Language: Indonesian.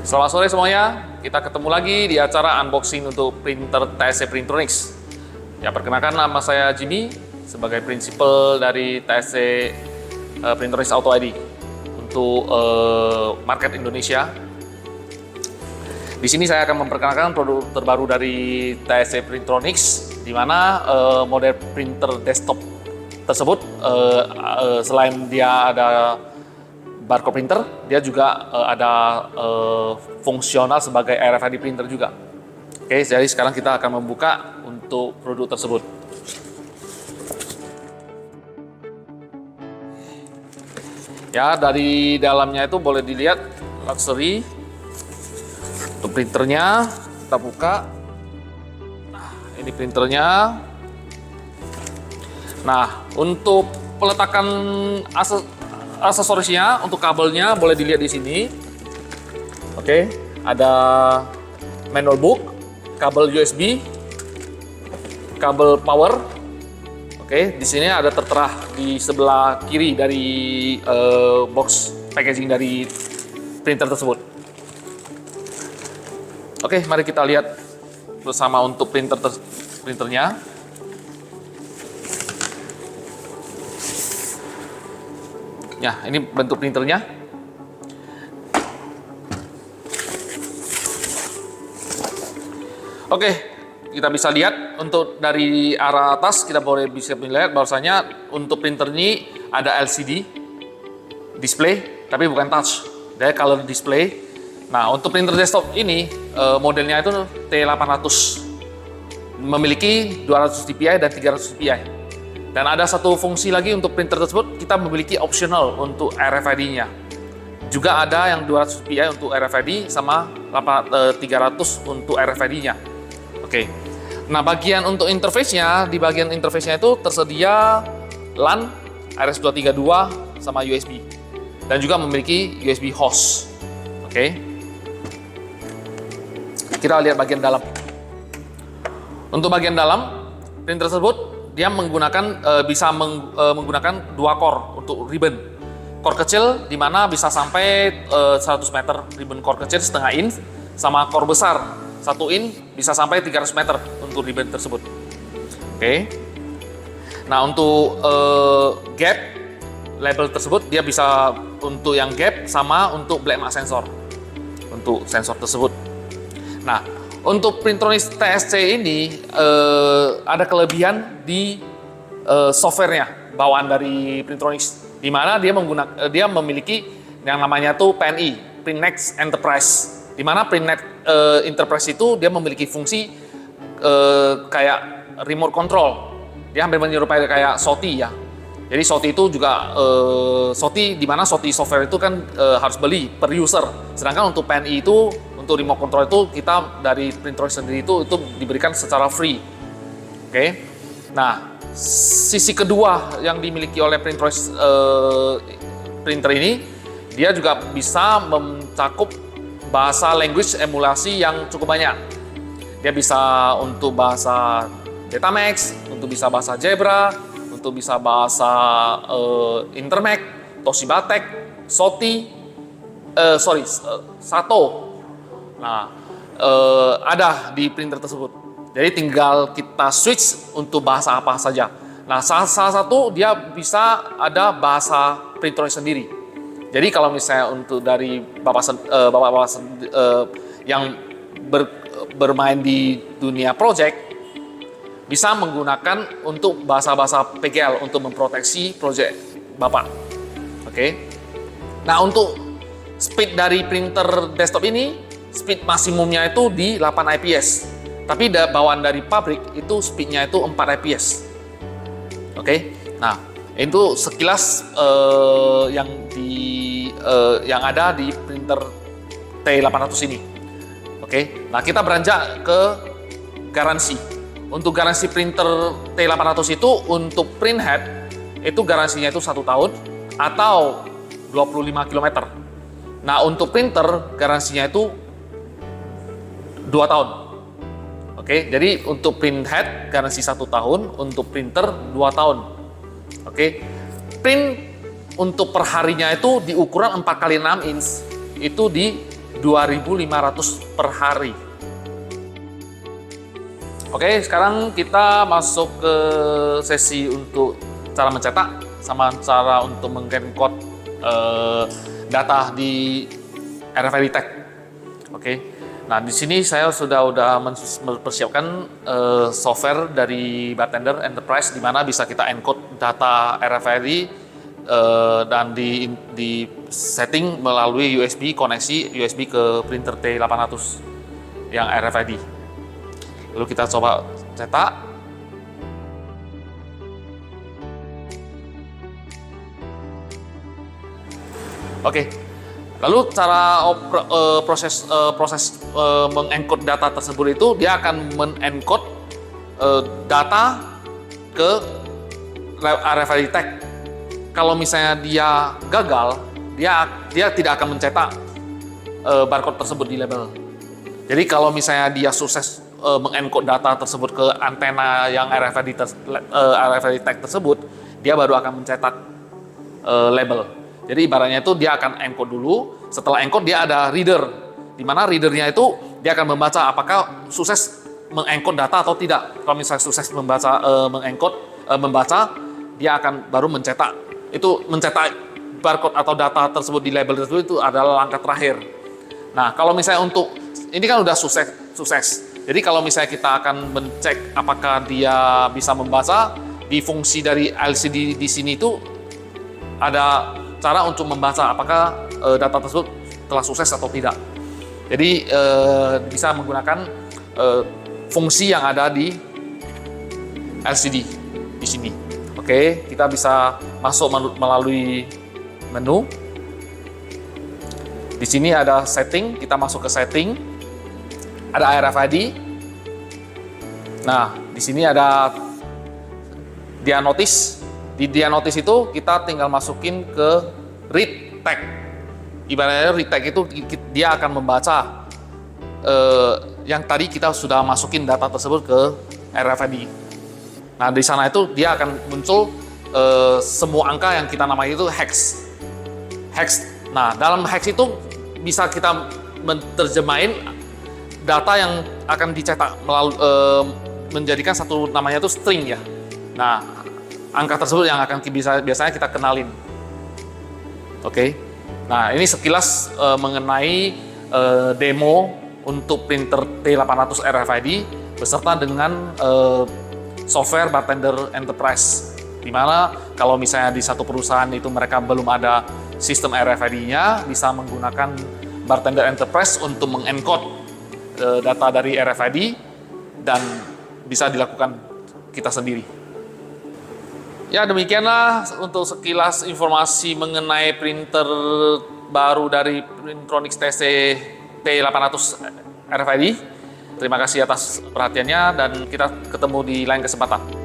Selamat sore semuanya, kita ketemu lagi di acara unboxing untuk printer TSC Printronix. Ya, perkenalkan nama saya Jimmy sebagai prinsipal dari TSC Printronix Auto ID untuk market Indonesia. Di sini saya akan memperkenalkan produk terbaru dari TSC Printronix, di mana model printer desktop tersebut selain dia ada barcode printer, dia juga ada fungsional sebagai RFID printer juga. Oke, jadi sekarang kita akan membuka untuk produk tersebut. Ya, dari dalamnya itu boleh dilihat luxury. Untuk printernya kita buka. Nah, ini printernya. Nah, untuk peletakan aksesorisnya, untuk kabelnya boleh dilihat di sini. Oke, ada manual book, kabel USB, kabel power. Oke, di sini ada tertera di sebelah kiri dari box packaging dari printer tersebut. Oke, mari kita lihat bersama untuk printernya. Ya, ini bentuk printernya. Oke, kita bisa lihat untuk dari arah atas kita bisa melihat bahwasanya untuk printer ini ada LCD display, tapi bukan touch, dia color display. Nah, untuk printer desktop ini modelnya itu T800, memiliki 200 dpi dan 300 dpi. Dan ada satu fungsi lagi untuk printer tersebut, kita memiliki optional untuk RFID-nya. Juga ada yang 200 dpi untuk RFID sama 300 untuk RFID-nya. Oke. Nah, bagian untuk interface-nya, di bagian interface-nya itu tersedia LAN, RS232 sama USB. Dan juga memiliki USB host. Oke. Kita lihat bagian dalam. Untuk bagian dalam, printer tersebut dia menggunakan menggunakan dua core untuk ribbon. Core kecil di mana bisa sampai 100 meter, ribbon core kecil setengah inch, sama core besar 1 inch bisa sampai 300 meter untuk ribbon tersebut. Oke. Nah, untuk gap label tersebut dia bisa untuk yang gap sama untuk black mark sensor untuk sensor tersebut. Nah, untuk Printronix TSC ini ada kelebihan di softwarenya bawaan dari Printronix, di mana dia memiliki yang namanya tuh PNI, PrintNet Enterprise, di mana PrintNet Enterprise itu dia memiliki fungsi kayak remote control, dia hampir menyerupai kayak SOTI ya. Jadi SOTI itu juga SOTI, di mana SOTI software itu kan harus beli per user, sedangkan untuk PNI itu untuk remote control itu kita dari Printronix sendiri itu diberikan secara free. Oke. Nah, sisi kedua yang dimiliki oleh Printronix printer ini, dia juga bisa mencakup bahasa language emulasi yang cukup banyak. Dia bisa untuk bahasa Betamax, untuk bisa bahasa Zebra, untuk bisa bahasa Intermec, Toshiba Tech, SOTI, Sato. Nah, ada di printer tersebut. Jadi tinggal kita switch untuk bahasa apa saja. Nah, salah satu dia bisa ada bahasa Printronix sendiri. Jadi kalau misalnya untuk dari bapak-bapak yang bermain di dunia project, bisa menggunakan untuk bahasa-bahasa PGL untuk memproteksi project bapak. Oke. Nah, untuk speed dari printer desktop ini, speed maksimumnya itu di 8 IPS, tapi bawaan dari pabrik itu speednya itu 4 IPS. Oke, nah itu sekilas yang ada di printer T800 ini. Oke, nah kita beranjak ke garansi. Untuk garansi printer T800 itu untuk print head itu garansinya itu 1 tahun atau 25 km. Nah, untuk printer garansinya itu 2 tahun. Oke, jadi untuk print head garansi 1 tahun, untuk printer 2 tahun. Oke, print untuk perharinya itu di ukuran 4x6 inch itu di 2.500 per hari. Oke, sekarang kita masuk ke sesi untuk cara mencetak sama cara untuk mengencode data di RFID tag. Oke. Nah, di sini saya sudah mempersiapkan software dari Bartender Enterprise di mana bisa kita encode data RFID dan di setting melalui USB, koneksi USB ke printer T800 yang RFID. Lalu kita coba cetak. Oke. Lalu cara proses mengencode data tersebut itu dia akan menencode data ke RFID tag. Kalau misalnya dia gagal, dia tidak akan mencetak barcode tersebut di label. Jadi kalau misalnya dia sukses mengencode data tersebut ke antena yang RFID tag tersebut, dia baru akan mencetak label. Jadi ibaratnya itu dia akan encode dulu, setelah encode dia ada reader, di mana readernya itu dia akan membaca apakah sukses mengencode data atau tidak. Kalau misalnya sukses membaca, membaca, dia akan baru mencetak. Itu mencetak barcode atau data tersebut di label tersebut itu adalah langkah terakhir. Nah, kalau misalnya untuk ini kan udah sukses. Jadi kalau misalnya kita akan mencek apakah dia bisa membaca, di fungsi dari LCD di sini itu ada cara untuk membaca apakah data tersebut telah sukses atau tidak. Jadi bisa menggunakan fungsi yang ada di LCD di sini. Oke, kita bisa masuk melalui menu. Di sini ada setting, kita masuk ke setting. Ada RFID. Nah, di sini ada dia notice. Di dia notice itu kita tinggal masukin ke read tag. Ibaratnya read tag itu dia akan membaca yang tadi kita sudah masukin data tersebut ke RFID. Nah, di sana itu dia akan muncul semua angka yang kita namai itu hex. Nah, dalam hex itu bisa kita menerjemahin data yang akan dicetak melalui menjadikan satu namanya itu string ya. Nah, angka tersebut yang akan biasanya kita kenalin. Oke. Nah, ini sekilas mengenai demo untuk printer T800 RFID beserta dengan software Bartender Enterprise. Dimana kalau misalnya di satu perusahaan itu mereka belum ada sistem RFID-nya, bisa menggunakan Bartender Enterprise untuk mengencode data dari RFID dan bisa dilakukan kita sendiri. Ya, demikianlah untuk sekilas informasi mengenai printer baru dari Printronix TC T800 RFID. Terima kasih atas perhatiannya dan kita ketemu di lain kesempatan.